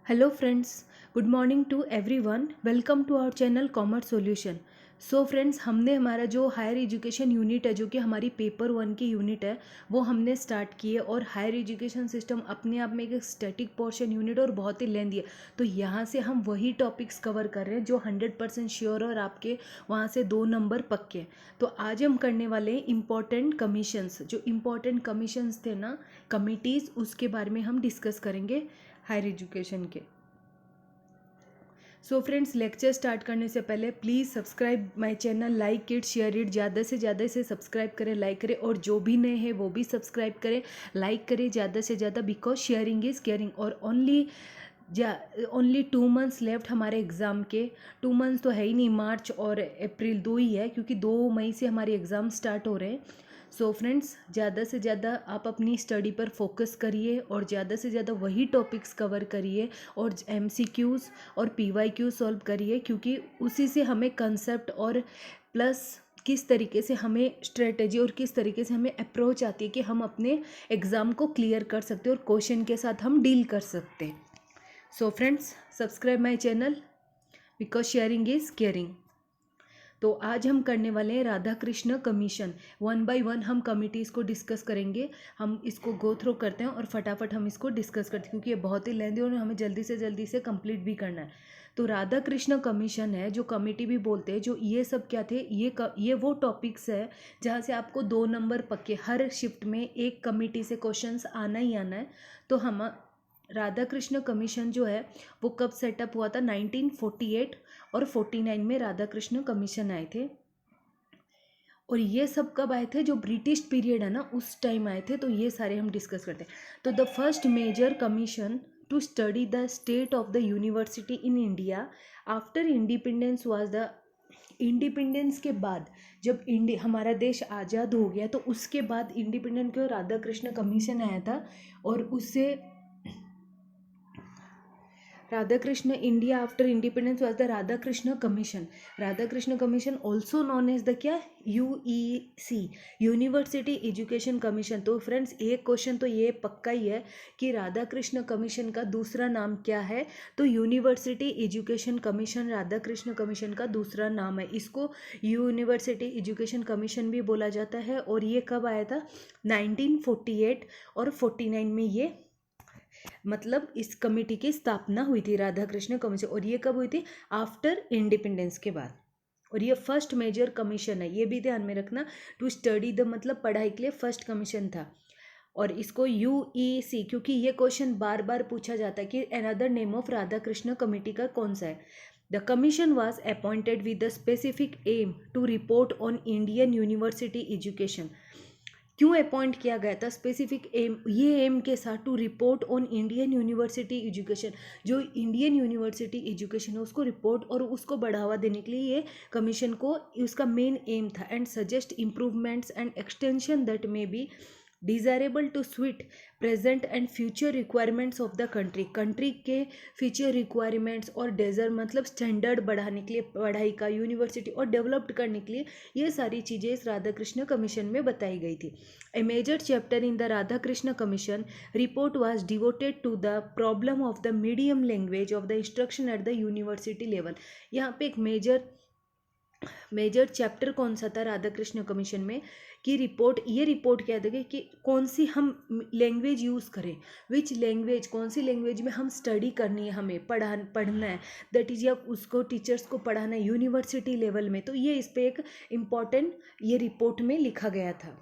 Hello friends, good morning to everyone. Welcome to our channel Commerce Solution. So friends, हमने हमारा जो higher education unit है, जो कि हमारी पेपर 1 की यूनिट है, वो हमने स्टार्ट की है। और हायर एजुकेशन सिस्टम अपने आप में एक स्टैटिक पोर्शन यूनिट और बहुत ही लेंदी है। तो यहाँ से हम वही टॉपिक्स कवर कर रहे हैं जो 100% श्योर और आपके वहाँ से 2 नंबर पक्के हैं। तो आज हम करने वाले हैं इम्पॉर्टेंट कमीशंस। जो इम्पॉर्टेंट कमीशंस थे ना, कमिटीज़, उसके बारे में हम डिस्कस करेंगे हायर एजुकेशन के। सो फ्रेंड्स, लेक्चर स्टार्ट करने से पहले please subscribe my channel, like it, share it, ज़्यादा से ज़्यादा इसे सब्सक्राइब करें, लाइक करें। और जो भी नए हैं वो भी सब्सक्राइब करें, लाइक करें ज़्यादा से ज़्यादा, बिकॉज शेयरिंग इज़ केयरिंग। और ओनली 2 मंथ्स लेफ्ट हमारे एग्ज़ाम के। 2 मंथ्स तो है ही नहीं, मार्च और अप्रैल 2 ही है, क्योंकि 2 मई से हमारे एग्ज़ाम स्टार्ट हो रहे हैं। सो फ्रेंड्स, ज़्यादा से ज़्यादा आप अपनी स्टडी पर फोकस करिए और ज़्यादा से ज़्यादा वही टॉपिक्स कवर करिए और MCQs और PYQ सॉल्व करिए, क्योंकि उसी से हमें कंसेप्ट और प्लस किस तरीके से हमें स्ट्रेटजी और किस तरीके से हमें अप्रोच आती है कि हम अपने एग्ज़ाम को क्लियर कर सकते हैं और क्वेश्चन के साथ हम डील कर सकते हैं। So friends, subscribe my channel because sharing is caring. तो आज हम करने वाले हैं राधा कृष्ण कमीशन। 1 बाय 1 हम कमिटीज़ को डिस्कस करेंगे। हम इसको गो थ्रू करते हैं और फटाफट हम इसको डिस्कस करते हैं, क्योंकि ये बहुत ही लेंदी और हमें जल्दी से कंप्लीट भी करना है। तो राधा कृष्ण कमीशन है, जो कमिटी भी बोलते हैं, जो ये सब क्या थे, ये वो टॉपिक्स है जहाँ से आपको 2 नंबर पक्के, हर शिफ्ट में एक कमिटी से क्वेश्चंस आना ही आना है। तो हम राधा कृष्ण कमीशन जो है वो कब सेटअप हुआ था? 1948 और 49 में राधा कृष्ण कमीशन आए थे। और ये सब कब आए थे? जो ब्रिटिश पीरियड है ना, उस टाइम आए थे। तो ये सारे हम डिस्कस करते हैं। तो the first major commission to study the state of the university in India after independence was the independence के बाद, जब इंडिया हमारा देश आज़ाद हो गया, तो उसके बाद इंडिपेंडेंस के राधा कृष्ण कमीशन आया था। और उससे Radha Krishna India after independence was the Radha Krishna commission. Radha Krishna commission also known as the क्या? UEC, university education commission. तो फ्रेंड्स, एक क्वेश्चन तो ये पक्का ही है कि राधा कृष्ण कमीशन का दूसरा नाम क्या है? तो university education commission Radha Krishna commission का दूसरा नाम है। इसको यूनिवर्सिटी एजुकेशन कमीशन भी बोला जाता है। और ये कब आया था? 1948 और 49 में ये, मतलब इस कमेटी की स्थापना हुई थी, राधा कृष्ण कमीशन। और ये कब हुई थी? आफ्टर इंडिपेंडेंस के बाद। और ये फर्स्ट मेजर कमीशन है, ये भी ध्यान में रखना। टू स्टडी द, मतलब पढ़ाई के लिए फर्स्ट कमीशन था। और इसको UEC, क्योंकि ये क्वेश्चन बार बार पूछा जाता है कि another name of Radha Krishna committee का कौन सा है। The commission was appointed with the specific aim to report on Indian university education. क्यों अपॉइंट किया गया था? स्पेसिफिक एम, ये एम के साथ, to report on Indian university education. जो इंडियन यूनिवर्सिटी एजुकेशन है उसको रिपोर्ट और उसको बढ़ावा देने के लिए ये कमीशन को, उसका मेन एम था। And suggest improvements and extension that may be desirable to suit present and future requirements of the country. Country के फ्यूचर रिक्वायरमेंट्स और डेजर्ट, मतलब स्टैंडर्ड बढ़ाने के लिए पढ़ाई का, यूनिवर्सिटी और डेवलप्ड करने के लिए, ये सारी चीज़ें इस राधा कृष्ण कमीशन में बताई गई थी। A major chapter in the Radha Krishna commission report was devoted to the problem of the medium language of the instruction at the university level. यहाँ पे एक मेजर चैप्टर कौन सा था राधा कृष्ण कमीशन में? कि ये रिपोर्ट क्या था कि कौन सी हम लैंग्वेज यूज़ करें, विच लैंग्वेज, कौन सी लैंग्वेज में हम स्टडी करनी है, हमें पढ़ना है, दैट इज़, या उसको टीचर्स को पढ़ाना है यूनिवर्सिटी लेवल में। तो ये इस पर एक इम्पॉर्टेंट ये रिपोर्ट में लिखा गया था।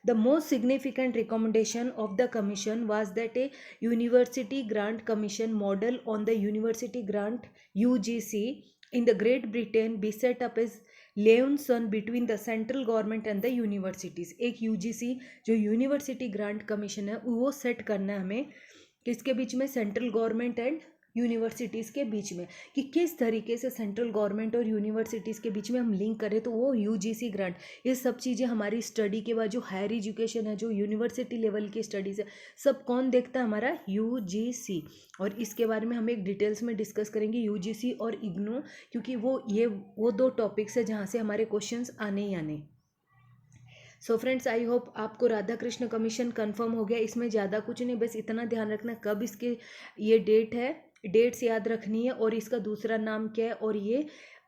The most significant recommendation of the commission was that a university grant commission model on the university grant UGC in the Great Britain be set up as liaison between the central government and the universities। एक UGC जो university grant commission है वो set करना है हमें, किसके बीच में? Central government and universities के बीच में। कि किस तरीके से सेंट्रल गवर्नमेंट और यूनिवर्सिटीज़ के बीच में हम लिंक करें, तो वो UGC ग्रांट। ये सब चीज़ें हमारी स्टडी के बाद, जो हायर एजुकेशन है, जो यूनिवर्सिटी लेवल की स्टडीज़ है, सब कौन देखता है? हमारा UGC। और इसके बारे में हम एक डिटेल्स में डिस्कस करेंगे, UGC और इग्नू, क्योंकि वो 2 टॉपिक्स है जहाँ से हमारे क्वेश्चंस आने ही आने। सो फ्रेंड्स, आई होप आपको राधा कृष्ण कमीशन कंफर्म हो गया। इसमें ज़्यादा कुछ नहीं, बस इतना ध्यान रखना कब इसकी ये डेट है, डेट्स याद रखनी है, और इसका दूसरा नाम क्या है, और ये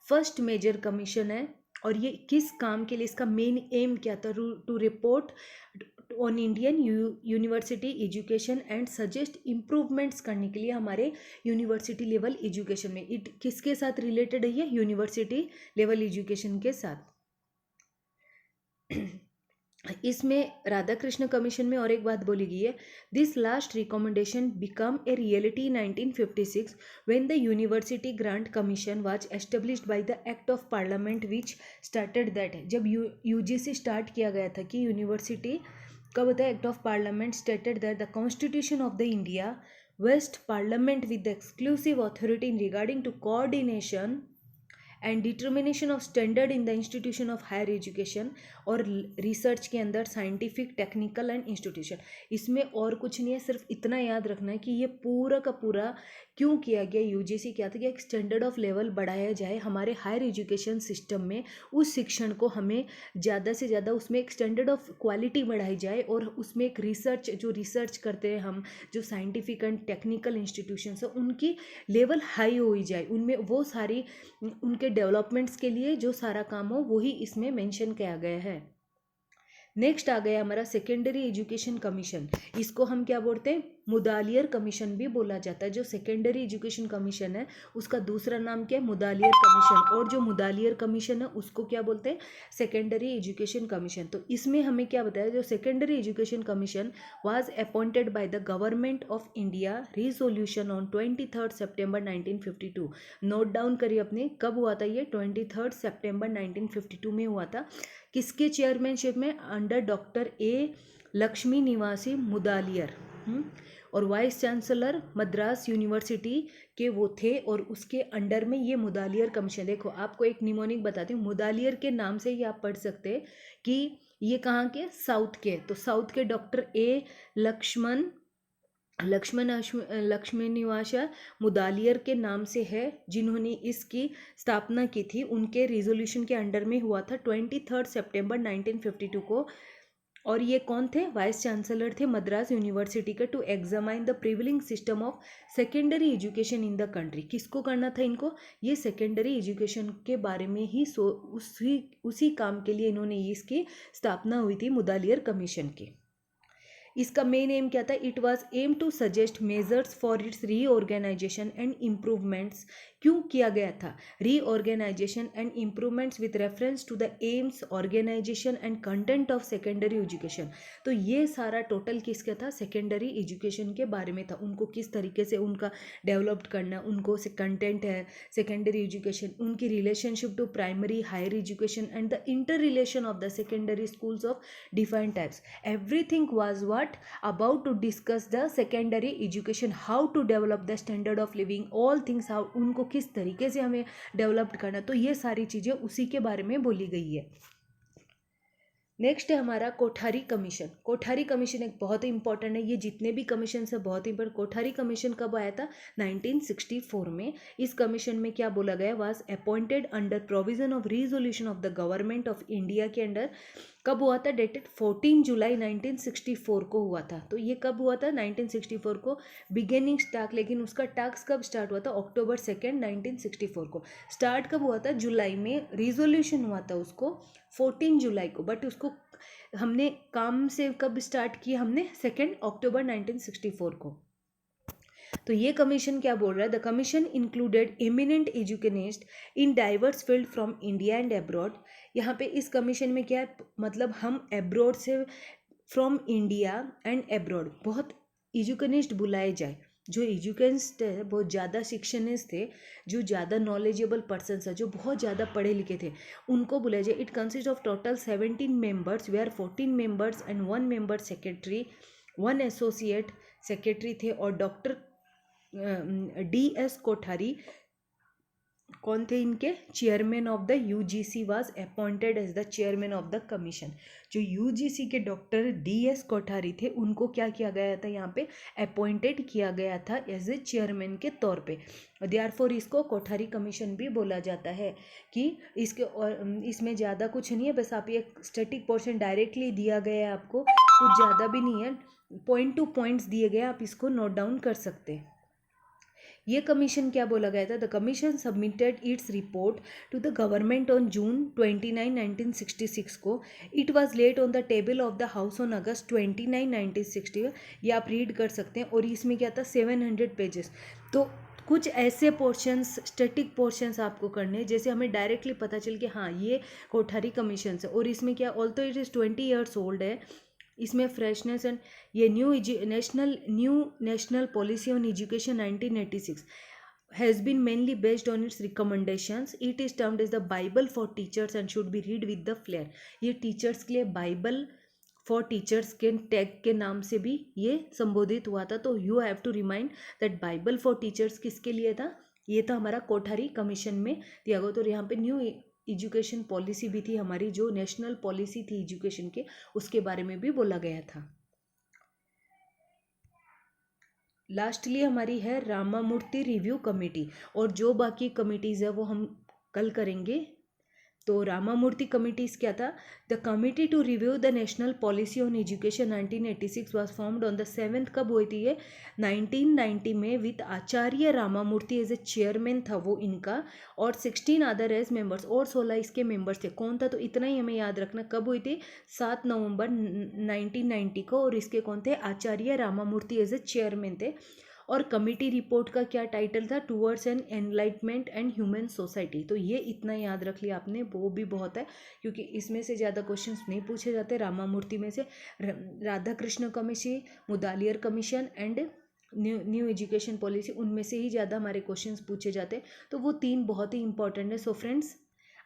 फर्स्ट मेजर कमीशन है, और ये किस काम के लिए, इसका मेन एम क्या था, to report on Indian university education and suggest improvements करने के लिए हमारे यूनिवर्सिटी लेवल एजुकेशन में। इट किसके साथ रिलेटेड है ये, यूनिवर्सिटी लेवल एजुकेशन के साथ। इसमें राधा कृष्ण कमीशन में और एक बात बोली गई है, this last recommendation become a reality 1956 when the university grant commission was established by the act of parliament which started that. जब यूजीसी स्टार्ट किया गया था कि यूनिवर्सिटी, कब होता है, act of parliament stated that the constitution of the India vest parliament with the exclusive authority in regarding to coordination and determination of standard in the institution of higher education और research के अंदर scientific, technical and institution. इसमें और कुछ नहीं है, सिर्फ इतना याद रखना है कि ये पूरा का पूरा क्यों किया गया, यूजीसी क्या था कि एक स्टैंडर्ड ऑफ लेवल बढ़ाया जाए हमारे हायर एजुकेशन सिस्टम में, उस शिक्षण को हमें ज़्यादा से ज़्यादा उसमें एक स्टैंडर्ड ऑफ क्वालिटी बढ़ाई जाए, और उसमें एक रिसर्च, जो रिसर्च करते हैं हम, जो साइंटिफिक एंड टेक्निकल इंस्टीट्यूशंस हैं, उनकी लेवल हाई हो जाए, उनमें वो सारी उनके डेवलपमेंट्स के लिए जो सारा काम हो वही इसमें मेंशन किया गया है। नेक्स्ट आ गया हमारा सेकेंडरी एजुकेशन कमीशन। इसको हम क्या बोलते हैं, मुदालियर कमीशन भी बोला जाता है। जो सेकेंडरी एजुकेशन कमीशन है उसका दूसरा नाम क्या है, मुदालियर कमीशन, और जो मुदालियर कमीशन है उसको क्या बोलते हैं, सेकेंडरी एजुकेशन कमीशन। तो इसमें हमें क्या बताया, जो secondary education commission was appointed by the government of India, resolution on 23 September 1952। Note down करिए अपने, कब हुआ था ये, 23 सितंबर 1952 में हुआ था। किसके चेयरमैनशिप में, अंडर डॉक्टर ए लक्ष्मी निवासी मुदालियर, और वाइस चांसलर मद्रास यूनिवर्सिटी के वो थे, और उसके अंडर में ये मुदालियर कमीशन। देखो आपको एक निमोनिक बताती हूँ, मुदालियर के नाम से ही आप पढ़ सकते हैं कि ये कहाँ के, साउथ के। तो साउथ के डॉक्टर ए लक्ष्मण निवास मुदालियर के नाम से है, जिन्होंने इसकी स्थापना की थी। उनके रिजोल्यूशन के अंडर में हुआ था 23 सितंबर 1952 को, और ये कौन थे, वाइस चांसलर थे मद्रास यूनिवर्सिटी के, to examine the prevailing system of secondary education in the country. किसको करना था इनको, ये सेकेंडरी एजुकेशन के बारे में ही उसी काम के लिए इन्होंने इसकी स्थापना हुई थी, मुदालियर कमीशन की। इसका मेन एम क्या था, it was aim to suggest measures for its reorganisation and improvements. क्यों किया गया था reorganisation and improvements with reference to the aims, organisation and content of secondary education. तो ये सारा टोटल किसका था, सेकेंडरी एजुकेशन के बारे में था। उनको किस तरीके से उनका डेवलप्ड करना, उनको से कंटेंट है सेकेंडरी एजुकेशन, उनकी relationship to primary, higher education and the inter relation of the secondary schools of defined types. Everything was what about to discuss the secondary education, how to develop the standard of living, all things, how उनको किस तरीके से हमें developed करना। तो ये सारी चीज़ें उसी के बारे में बोली गई है। नेक्स्ट है हमारा कोठारी कमीशन। कोठारी कमीशन एक बहुत ही इंपॉर्टेंट है, ये जितने भी कमीशन है बहुत ही इंपॉर्टेंट। कोठारी कमीशन कब आया था, 1964 में। इस कमीशन में क्या बोला गया, was appointed under provision of resolution of the government of India के अंडर। कब हुआ था, डेटेड 14 जुलाई 1964 को हुआ था। तो ये कब हुआ था, 1964 को बिगिनिंग स्टार्ट, लेकिन उसका टास्क कब स्टार्ट हुआ था, अक्टूबर 2 1964 को। स्टार्ट कब हुआ था, जुलाई में। रिजोल्यूशन हुआ था उसको 14 जुलाई को, बट उसको हमने काम से कब स्टार्ट किया, हमने 2 अक्टूबर 1964 को। तो ये कमीशन क्या बोल रहा है, the commission included eminent educationist in diverse field from India and abroad. यहाँ पे इस कमीशन में क्या है, मतलब हम एब्रॉड से, फ्रॉम इंडिया एंड एब्रॉड बहुत एजुकेनिस्ट बुलाए जाए। जो एजुकेनिस्ट है बहुत ज़्यादा शिक्षनिस्ट थे, जो ज़्यादा नॉलेजेबल पर्सनस है, जो बहुत ज़्यादा पढ़े लिखे थे, उनको बुलाया जाए। It consist of total 17 members, where 14 members and 1 member secretary, 1 associate secretary थे, और डॉक्टर DS कोठारी कौन थे इनके? Chairman of the UGC was appointed as the chairman of the commission. जो यूजीसी के डॉक्टर डीएस कोठारी थे उनको क्या किया गया था, यहाँ पे अपॉइंटेड किया गया था एज ए चेयरमैन के तौर पे। देयरफॉर इसको कोठारी कमीशन भी बोला जाता है कि इसके, और इसमें ज़्यादा कुछ नहीं है, बस आप ये स्टैटिक पोर्शन डायरेक्टली दिया गया है आपको, कुछ ज़्यादा भी नहीं है, पॉइंट टू पॉइंट्स दिए गए, आप इसको नोट डाउन कर सकते हैं। ये कमीशन क्या बोला गया था? The commission submitted its report to the government on June 29, 1966 को। It was laid on the table of the house on August 29, 1960। ये आप रीड कर सकते हैं। और इसमें क्या था? 700 पेजेस। तो कुछ ऐसे पोर्शंस, स्टैटिक पोर्शंस आपको करने हैं जैसे हमें डायरेक्टली पता चल कि हाँ ये कोठारी कमीशन है। और इसमें क्या, although it is 20 years old है, इसमें फ्रेशनेस एंड ये new national policy on education 1986 has been mainly based on its recommendations. It is termed as the Bible for teachers and should be read with the flair. ये teachers के लिए Bible for teachers के tag के नाम से भी ये संबोधित हुआ था। तो you have to remind that Bible for teachers किसके लिए था? ये था हमारा कोठारी कमीशन में दिया गया। तो यहाँ पे न्यू एजुकेशन पॉलिसी भी थी हमारी, जो नेशनल पॉलिसी थी एजुकेशन के, उसके बारे में भी बोला गया था। लास्टली हमारी है रामामूर्ति रिव्यू कमेटी, और जो बाकी कमिटीज़ है वो हम कल करेंगे। तो रामामूर्ति कमिटीज क्या था? The committee to review the national policy on education 1986 was formed on the 7th। कब हुई थी ये? 1990 में, with Acharya Ramamurti as a chairman था वो इनका, और 16 अदर एज मेंबर्स, और 16 इसके मेंबर्स थे। कौन था? तो इतना ही हमें याद रखना। कब हुई थी? 7 नवंबर 1990 को, और इसके कौन थे? आचार्य रामामूर्ति एज ए चेयरमैन थे। और कमिटी रिपोर्ट का क्या टाइटल था? Towards an enlightenment and human society. तो ये इतना याद रख लिया आपने, वो भी बहुत है, क्योंकि इसमें से ज़्यादा क्वेश्चंस नहीं पूछे जाते। रामामूर्ति में से Radha Krishna commission, Mudaliar commission and new education policy, उनमें से ही ज़्यादा हमारे क्वेश्चंस पूछे जाते हैं। तो वो 3 बहुत ही इंपॉर्टेंट है। सो फ्रेंड्स,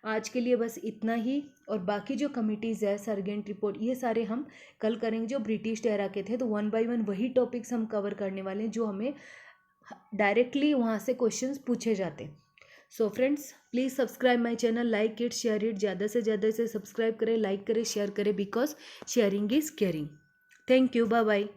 आज के लिए बस इतना ही, और बाकी जो कमिटीज़ है, सरगेंट रिपोर्ट, ये सारे हम कल करेंगे जो ब्रिटिश एरा के थे। तो 1 बाय 1 वही टॉपिक्स हम कवर करने वाले हैं जो हमें डायरेक्टली वहाँ से क्वेश्चंस पूछे जाते हैं। So friends, please subscribe my channel, like it, share it, ज़्यादा से ज़्यादा इसे सब्सक्राइब करें, लाइक करें, शेयर करें, because sharing is caring. Thank you, bye bye.